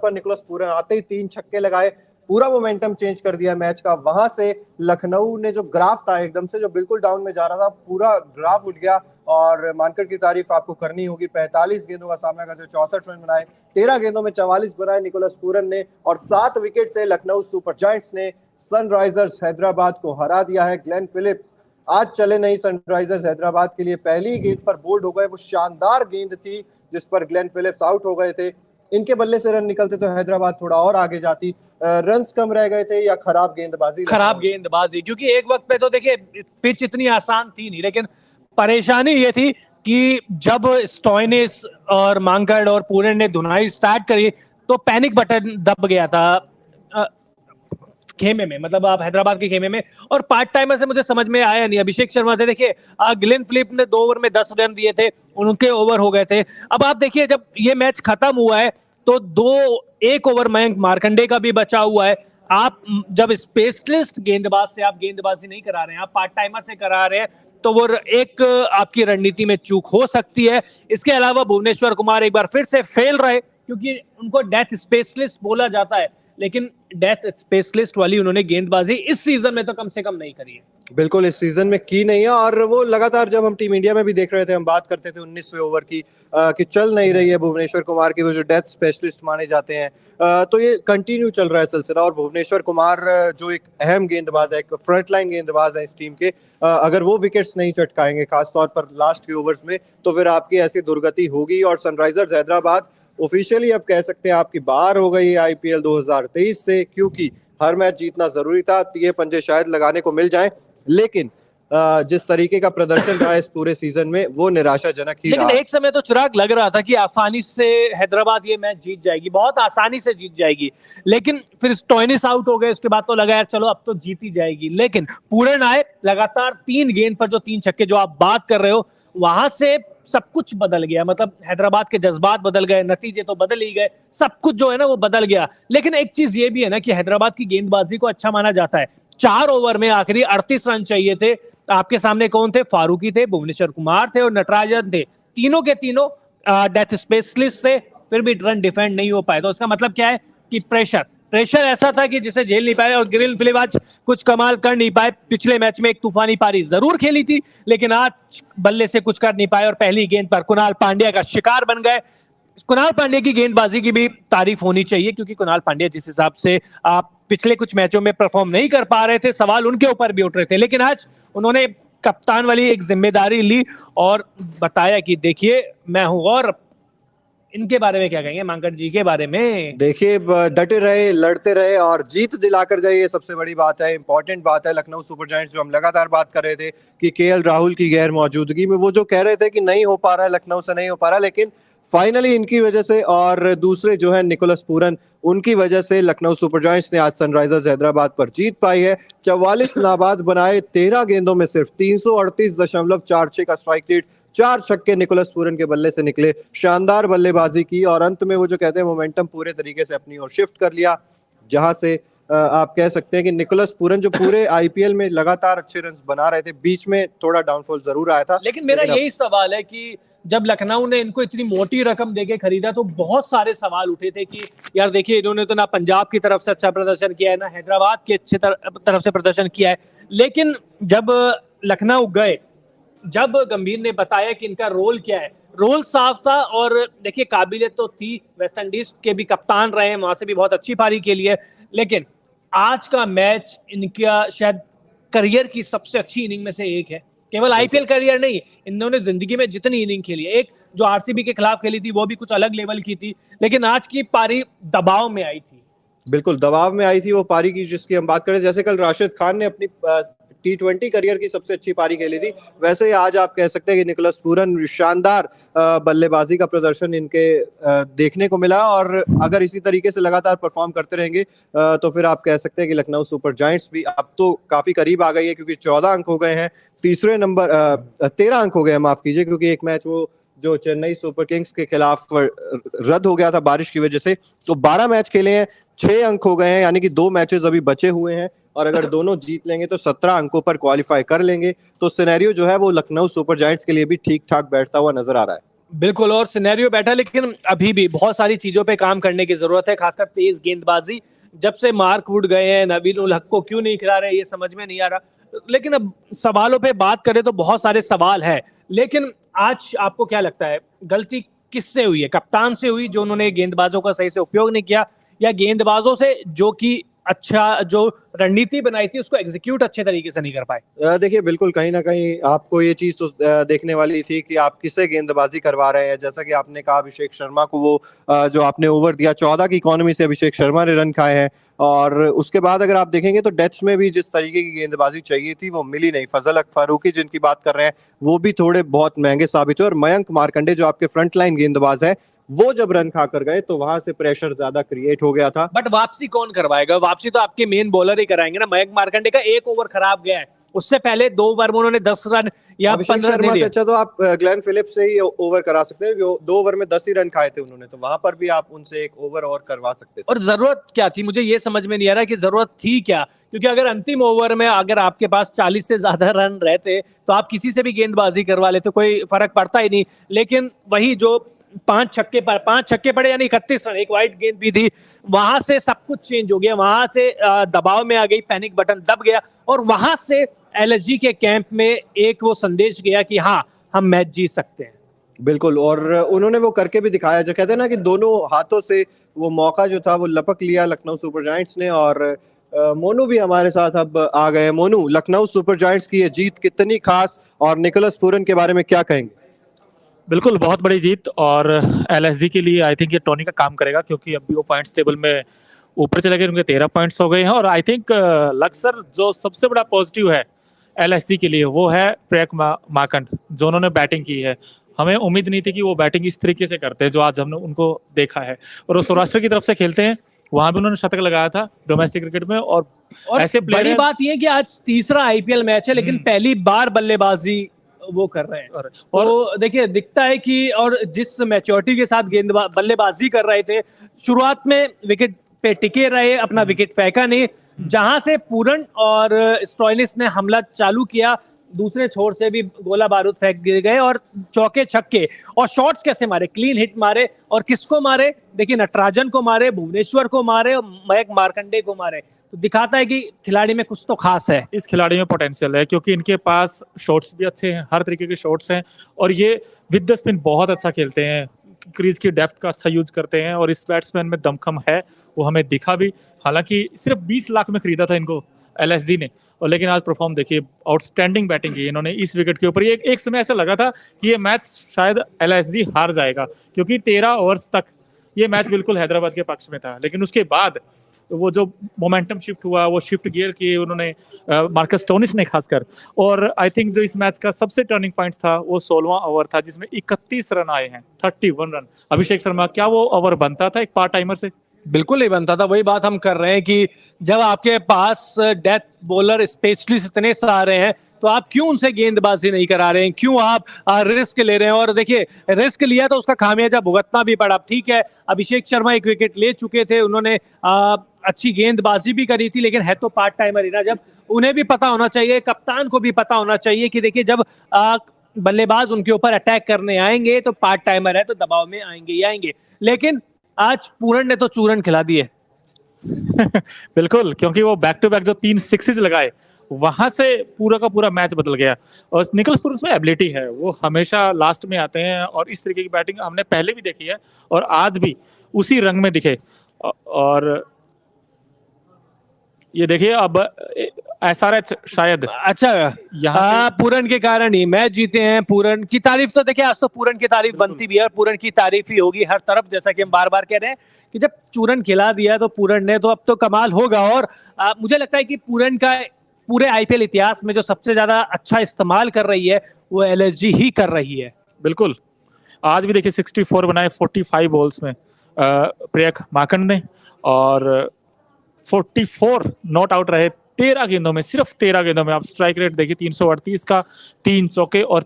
पर Nicholas Pooran आते ही 3 छक्के लगाए, पूरा मोमेंटम चेंज कर दिया मैच का। वहां से लखनऊ ने जो ग्राफ था एकदम से जो बिल्कुल डाउन में जा रहा था, पूरा ग्राफ उठ गया। और मानकर की तारीफ आपको करनी होगी, 45 गेंदों का सामना करते 64 रन बनाए, 13 गेंदों में 44 बनाए निकोलस पूरन ने, और 7 विकेट से लखनऊ सुपर जायंट्स ने सनराइजर्स हैदराबाद को हरा दिया है। ग्लेन फिलिप्स आज चले नहीं सनराइजर्स हैदराबाद के लिए, पहली गेंद पर बोल्ड हो गए। वो शानदार गेंद थी जिस पर ग्लेन फिलिप्स आउट हो गए थे। इनके बल्ले से रन निकलते तो हैदराबाद थोड़ा और आगे जाती। रन्स कम रह गए थे या खराब गेंदबाजी, क्योंकि एक वक्त पे तो देखिए पिच इतनी आसान थी नहीं, लेकिन परेशानी ये थी कि जब स्टोइनिस और मांकड़ और पूरन ने धुनाई स्टार्ट करी तो पैनिक बटन दब गया था खेमे में, मतलब आप हैदराबाद के खेमे में। और पार्ट टाइमर से मुझे समझ में आया नहीं। अभिषेक शर्मा थे, देखिए ग्लेन फिलिप ने 2 ओवर में 10 रन दिए थे, उनके ओवर हो गए थे। अब आप देखिए जब ये मैच खत्म हुआ है तो 1 ओवर मयंक मार्कंडे का भी बचा हुआ है। आप जब स्पेशलिस्ट गेंदबाज से आप गेंदबाजी नहीं करा रहे हैं, आप पार्ट टाइमर से करा रहे हैं, तो वो एक आपकी रणनीति में चूक हो सकती है। इसके अलावा भुवनेश्वर कुमार एक बार फिर से फेल रहे, क्योंकि उनको डेथ स्पेशलिस्ट बोला जाता है, लेकिन डेथ स्पेशलिस्ट वाली उन्होंने गेंदबाजी इस सीजन में तो कम से कम नहीं करी है। बिल्कुल इस सीजन में की नहीं है। और वो लगातार जब हम टीम इंडिया में भी देख रहे थे, हम बात करते थे 19वें ओवर की कि चल नहीं रही है भुवनेश्वर कुमार की, वो जो डेथ स्पेशलिस्ट माने जाते हैं। तो ये कंटिन्यू चल रहा है सिलसिला। और भुवनेश्वर कुमार जो एक अहम गेंदबाज है, एक फ्रंटलाइन गेंदबाज है इस टीम के, अगर वो विकेट्स नहीं चटकाएंगे खासतौर पर लास्ट के ओवर्स में, तो फिर आपकी ऐसी दुर्गति होगी। और सनराइजर्स हैदराबाद ऑफिशियली अब कह सकते हैं आपकी बाहर हो गई है आईपीएल 2023 से, क्योंकि हर मैच जीतना जरूरी था। ये पंजे शायद लगाने को मिल जाए, लेकिन जिस तरीके का प्रदर्शन रहा है इस पूरे सीजन में वो निराशाजनक ही रहा। लेकिन एक समय तो चिराग लग रहा था कि आसानी से हैदराबाद ये मैच जीत जाएगी, बहुत आसानी से जीत जाएगी, लेकिन फिर स्टोइनिस आउट हो गए, उसके बाद तो लगा यार चलो अब तो जीत ही जाएगी। लेकिन पूरन आए, लगातार 3 गेंद पर जो 3 छक्के जो आप बात कर रहे हो, वहां से सब कुछ बदल गया। मतलब हैदराबाद के जज्बात बदल गए, नतीजे तो बदल ही गए, सब कुछ जो है ना वो बदल गया। लेकिन एक चीज ये भी है ना कि हैदराबाद की गेंदबाजी को अच्छा माना जाता है। 4 ओवर में आखिरी 38 रन चाहिए थे। आपके सामने कौन थे? फारूकी थे, भुवनेश्वर कुमार थे और नटराजन थे। तीनों के तीनों डेथ स्पेशलिस्ट थे, फिर भी रन डिफेंड नहीं हो पाए। तो उसका मतलब क्या है कि प्रेशर ऐसा था कि जिसे झेल नहीं पाए। और ग्लेन फिलिप आज कुछ कमाल कर नहीं पाए। पिछले मैच में एक तूफानी पारी जरूर खेली थी, लेकिन आज बल्ले से कुछ कर नहीं पाए और पहली गेंद पर कुणाल पांड्या का शिकार बन गए। कुणाल पांड्या की गेंदबाजी की भी तारीफ होनी चाहिए, क्योंकि कुणाल पांड्या जिस हिसाब से आप पिछले कुछ मैचों में परफॉर्म नहीं कर पा रहे थे, सवाल उनके ऊपर भी उठ रहे थे, लेकिन आज उन्होंने कप्तान वाली एक जिम्मेदारी ली और बताया कि देखिए मैं हूं। और इनके बारे में क्या कहेंगे, मांकड़ जी के बारे में? देखिए डटे रहे, लड़ते रहे और जीत दिलाकर गए, ये सबसे बड़ी बात है, इंपॉर्टेंट बात है। लखनऊ सुपर जायंट्स जो हम लगातार बात कर रहे थे कि केएल राहुल की गैर मौजूदगी में वो जो कह रहे थे कि नहीं हो पा रहा है, लखनऊ से नहीं हो पा रहा, लेकिन फाइनली इनकी वजह से और दूसरे जो है निकोलस पूरन, उनकी वजह से लखनऊ सुपर जायंट्स ने आज सनराइजर्स हैदराबाद पर जीत पाई है। 44 नाबाद बनाए, 13 गेंदों में सिर्फ 338.46 का स्ट्राइक रेट, 4 छक्के निकोलस पूरन के बल्ले से निकले। शानदार बल्लेबाजी की और अंत में वो जो कहते हैं मोमेंटम पूरे तरीके से अपनी ओर शिफ्ट कर लिया, जहां से आप कह सकते हैं कि निकोलस पूरन जो पूरे आईपीएल में लगातार अच्छे रन बना रहे थे, बीच में थोड़ा डाउनफॉल जरूर आया था। लेकिन मेरा यही सवाल है कि जब लखनऊ ने इनको इतनी मोटी रकम देके खरीदा तो बहुत सारे सवाल उठे थे कि यार देखिए इन्होंने तो ना पंजाब की तरफ से अच्छा प्रदर्शन किया है, ना हैदराबाद की अच्छी तरफ से प्रदर्शन किया है। लेकिन जब लखनऊ गए, जब गंभीर ने बताया कि इनका रोल क्या है, रोल साफ था। और देखिए काबिलियत तो थी, वेस्ट इंडीज के भी कप्तान रहे हैं, वहां से भी बहुत अच्छी पारी के लिए। लेकिन आज का मैच इनका शायद करियर की सबसे अच्छी इनिंग में से एक है। केवल आईपीएल करियर नहीं, इन्होंने जिंदगी में जितनी इनिंग खेली है, एक जो आरसीबी के खिलाफ खेली थी वो भी कुछ अलग लेवल की थी, लेकिन आज की पारी दबाव में आई थी। बिल्कुल दबाव में आई थी वो पारी की जिसकी हम बात करें। जैसे कल राशिद खान ने अपनी T20 करियर की सबसे अच्छी पारी खेली थी, वैसे ही आज आप कह सकते हैं कि निकोलस पूरन शानदार बल्लेबाजी का प्रदर्शन इनके देखने को मिला। और अगर इसी तरीके से लगातार परफॉर्म करते रहेंगे तो फिर आप कह सकते हैं कि लखनऊ सुपर जायंट्स भी अब तो काफी करीब आ गई है, क्योंकि 14 अंक हो गए हैं। 13 अंक हो गए हैं, माफ कीजिए, क्योंकि एक मैच वो जो चेन्नई सुपर किंग्स के खिलाफ रद्द हो गया था बारिश की वजह से। तो 12 मैच खेले हैं, 6 अंक हो गए हैं, यानी कि 2 मैचेस अभी बचे हुए हैं और अगर दोनों जीत लेंगे तो 17 अंकों पर क्वालिफाई कर लेंगे। तो सिनेरियो जो है वो लखनऊ सुपर जायंट्स के लिए भी ठीक ठाक बैठता हुआ नजर आ रहा है। बिल्कुल, और सिनेरियो बैठा, लेकिन अभी भी बहुत सारी चीज़ों पे काम करने की ज़रूरत है, खासकर तेज़ गेंदबाज़ी। जब से मार्क वुड गए हैं, नबील उल हक को क्यों नहीं खिला रहे, ये समझ में नहीं आ रहा। लेकिन अब सवालों पे बात करें तो बहुत सारे सवाल हैं। लेकिन आज आपको क्या लगता है, गलती किससे हुई है? कप्तान से हुई, जो उन्होंने गेंदबाज़ों का सही से उपयोग नहीं किया, या गेंदबाज़ों से जो कि जो रणनीति बनाई थी उसको एग्ज़ीक्यूट अच्छे तरीके से नहीं कर पाए? देखिए बिल्कुल कहीं न कहीं आपको ये चीज़ तो देखने वाली थी कि आप किससे गेंदबाज़ी करवा रहे हैं। जैसा कि आपने कहा अभिषेक शर्मा को वो जो आपने ओवर दिया 14 की इकॉनमी से अभिषेक शर्मा ने रन खाए हैं और उसके बाद अगर आप देखेंगे तो डेथ्स में भी जिस तरीके की गेंदबाज़ी चाहिए थी वो मिली नहीं। फज़ल हक फ़ारूकी जिनकी बात कर रहे हैं वो भी थोड़े बहुत महँगे साबित हुए और मयंक मार्कंडे जो आपके फ्रंट लाइन गेंदबाज़ हैं, वो जब रन खाकर गए तो वहाँ से प्रेशर ज़्यादा क्रिएट हो गया था। बट वापसी कौन करवाएगा? वापसी तो आपके मेन बॉलर ही कराएंगे ना। मयंक मार्कंडे का एक ओवर खराब गया है, उससे पहले 2 ओवर में उन्होंने 10 रन या अभिषेक 15 शर्मा नहीं से लिए। अच्छा तो आप ग्लेन फिलिप्स से ही ओवर करा सकते हैं। 2 ओवर में 10 ही रन खाए थे उन्होंने, तो वहां पर भी आप उनसे एक ओवर और करवा सकते थे। और जरूरत क्या थी, मुझे ये समझ में नहीं आ रहा कि जरूरत थी क्या, क्योंकि अगर अंतिम ओवर में अगर आपके पास 40 से ज्यादा रन रहते तो आप किसी से भी गेंदबाजी करवा लेते, कोई फर्क पड़ता ही नहीं। लेकिन वही जो 5 छक्के पड़े यानी 31 रन, एक वाइट गेंद भी थी, वहां से सब कुछ चेंज हो गया। वहां से दबाव में आ गई, पैनिक बटन दब गया, और वहां से एलएसजी के कैंप में एक वो संदेश गया कि हाँ, हम मैच जीत सकते हैं। बिल्कुल और उन्होंने वो करके भी दिखाया, जो कहते हैं ना कि दोनों हाथों से वो मौका जो था वो लपक लिया लखनऊ सुपर जायंट्स ने। और मोनू भी हमारे साथ अब आ गए। मोनू, लखनऊ सुपर जायंट्स की ये जीत कितनी खास और निकोलस पूरन के बारे में क्या कहेंगे? बिल्कुल बहुत बड़ी जीत, और एलएसजी के लिए आई थिंक ये टोनी का काम करेगा, क्योंकि अभी वो पॉइंट्स टेबल में ऊपर चले गए, उनके 13 पॉइंट्स हो गए हैं। और आई थिंक लक्सर जो सबसे बड़ा पॉजिटिव है एलएसजी के लिए वो है प्रियक माकंड, जो उन्होंने बैटिंग की है। हमें उम्मीद नहीं थी कि वो बैटिंग इस तरीके से करते हैं जो आज हमने उनको देखा है। और वो सौराष्ट्र की तरफ से खेलते हैं, वहां भी उन्होंने शतक लगाया था डोमेस्टिक क्रिकेट में। और ऐसे बड़ी प्लेयर बात यह कि आज तीसरा आईपीएल मैच है, लेकिन पहली बार बल्लेबाजी वो कर रहे हैं। और तो देखिए दिखता है कि, और जिस मैच्योरिटी के साथ बल्लेबाजी कर रहे थे, शुरुआत में विकेट पे टिके रहे, अपना विकेट फेंका नहीं। जहां से पूरन और स्टॉइनिस ने हमला चालू किया, दूसरे छोर से भी गोला बारूद फेंक गए, और चौके छक्के और शॉट्स कैसे मारे, क्लीन हिट मारे। और किसको मारे? देखिए, नटराजन को मारे, भुवनेश्वर को मारे, और मयंक मार्कंडे को मारे। तो दिखाता है कि खिलाड़ी में कुछ तो खास है। इस खिलाड़ी में पोटेंशियल है, क्योंकि इनके पास शॉट्स भी अच्छे हैं, हर तरीके के शॉट्स हैं, और ये विद द स्पिन बहुत अच्छा खेलते हैं, क्रीज की डेप्थ का अच्छा यूज करते हैं। और इस बैट्समैन में दमखम है, वो हमें दिखा भी। हालांकि सिर्फ 20 लाख में खरीदा था इनको एलएसजी ने, और लेकिन आज परफॉर्म देखिए, आउटस्टैंडिंग बैटिंग की इन्होंने इस विकेट के ऊपर। ये एक समय ऐसा लगा था कि ये मैच शायद एलएसजी हार जाएगा, क्योंकि 13 ओवर्स तक ये मैच बिल्कुल हैदराबाद के पक्ष में था। लेकिन उसके बाद वो जो मोमेंटम शिफ्ट हुआ, वो शिफ्ट गियर किए उन्होंने, मार्कस स्टोनिस ने खासकर। और आई थिंक जो इस मैच का सबसे टर्निंग पॉइंट था वो 16वां ओवर था, जिसमें 31 रन आए हैं, 31 रन। अभिषेक शर्मा, क्या वो ओवर बनता था एक पार्ट टाइमर से? बिल्कुल नहीं बनता था। वही बात हम कर रहे हैं कि जब आपके पास डेथ बॉलर स्पेशलिस्ट इतने सारे हैं, तो आप क्यों उनसे गेंदबाजी नहीं करा रहे हैं? क्यों आप रिस्क ले रहे हैं? और देखिए, रिस्क लिया तो उसका खामियाजा भुगतना भी पड़ा। ठीक है, अभिषेक शर्मा एक विकेट ले चुके थे, उन्होंने अच्छी गेंदबाजी भी करी थी, लेकिन है तो पार्ट टाइमर ही ना। जब उन्हें भी पता होना चाहिए, कप्तान को भी पता होना चाहिए कि देखिए, जब बल्लेबाज उनके ऊपर अटैक करने आएंगे तो पार्ट टाइमर है, तो दबाव में आएंगे ही आएंगे। लेकिन आज पूरन ने तो चूरन खिला दिए। बिल्कुल, क्योंकि वो बैक टू बैक जो 3 सिक्सेस लगाए, वहां से पूरा का पूरा मैच बदल गया। और निकोलस पूरन में एबिलिटी है, वो हमेशा लास्ट में आते हैं, और इस तरीके की बैटिंग हमने पहले भी देखी है, और आज भी उसी रंग में दिखे। और ये देखिए, अब एसआरएच शायद अच्छा, यहाँ पूरन के कारण ही मैच जीते हैं। पूरन की तारीफ तो देखिए, आज तो पूरन की तारीफ बनती भी है, और पूरन की तारीफ ही होगी हर तरफ, जैसा कि हम बार बार कह रहे हैं कि जब चूरन खिला दिया तो पूरन ने, तो अब तो कमाल होगा। और मुझे लगता है कि पूरन का पूरे आईपीएल इतिहास में जो सबसे ज्यादा अच्छा इस्तेमाल कर रही है वो एलएसजी ही कर रही है। बिल्कुल, आज भी देखिए 64 बनाए 45 बॉल्स में प्रियक माकंड ने, और 44 नॉट आउट रहे 13 गेंदों में, सिर्फ 13 गेंदों में। आप स्ट्राइक रेट देखिए 338 का, 3 चौके और